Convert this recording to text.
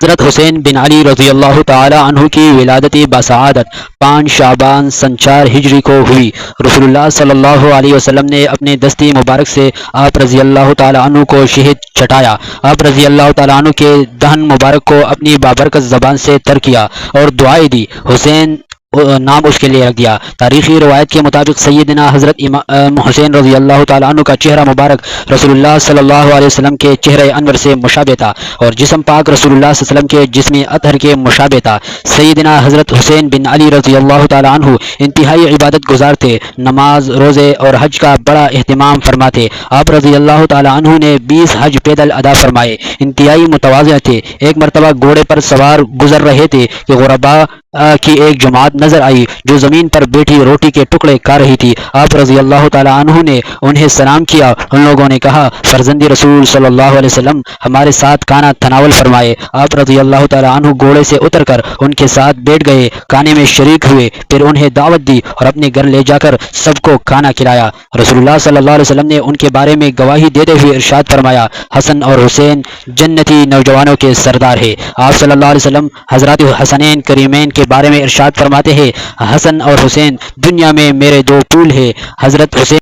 حضرت حسین بن علی رضی اللہ تعالی عنہ کی ولادت بسعادت 5 شعبان سن 4 ہجری کو ہوئی۔ رسول اللہ صلی اللہ علیہ وسلم نے اپنے دستی مبارک سے آپ رضی اللہ تعالی عنہ کو شہد چٹایا۔ آپ رضی اللہ تعالی عنہ کے دہن مبارک کو اپنی بابرکت زبان سے تر کیا اور دعائیں دی۔ حسین نام اس کے لیے رکھ دیا۔ تاریخی روایت کے مطابق سیدنا حضرت امام حسین رضی اللہ تعالیٰ عنہ کا چہرہ مبارک رسول اللہ صلی اللہ علیہ وسلم کے چہرہ انور سے مشابہ تھا اور جسم پاک رسول اللہ صلی اللہ علیہ وسلم کے جسم اطہر کے مشابہ تھا۔ سیدنا حضرت حسین بن علی رضی اللہ تعالیٰ عنہ انتہائی عبادت گزار تھے، نماز، روزے اور حج کا بڑا اہتمام فرماتے۔ آپ رضی اللہ تعالیٰ عنہ نے 20 حج پیدل ادا فرمائے، انتہائی متواضع تھے۔ ایک مرتبہ گھوڑے پر سوار گزر رہے تھے کہ غربا کی ایک جماعت نظر آئی جو زمین پر بیٹھی روٹی کے ٹکڑے کھا رہی تھی۔ آپ رضی اللہ تعالیٰ عنہ نے انہیں سلام کیا۔ ان لوگوں نے کہا، فرزند رسول صلی اللہ علیہ وسلم ہمارے ساتھ کھانا تناول فرمائے۔ آپ رضی اللہ تعالیٰ عنہ گھوڑے سے اتر کر ان کے ساتھ بیٹھ گئے، کھانے میں شریک ہوئے، پھر انہیں دعوت دی اور اپنے گھر لے جا کر سب کو کھانا کھلایا۔ رسول اللہ صلی اللہ علیہ وسلم نے ان کے بارے میں گواہی دیتے ہوئے ارشاد فرمایا، حسن اور حسین جنتی نوجوانوں کے سردار ہے۔ آپ صلی اللہ علیہ وسلم حضرات حسنین کریمین کے بارے میں ارشاد فرماتے ہیں، حسن اور حسین دنیا میں میرے 2 پھول ہیں۔ حضرت حسین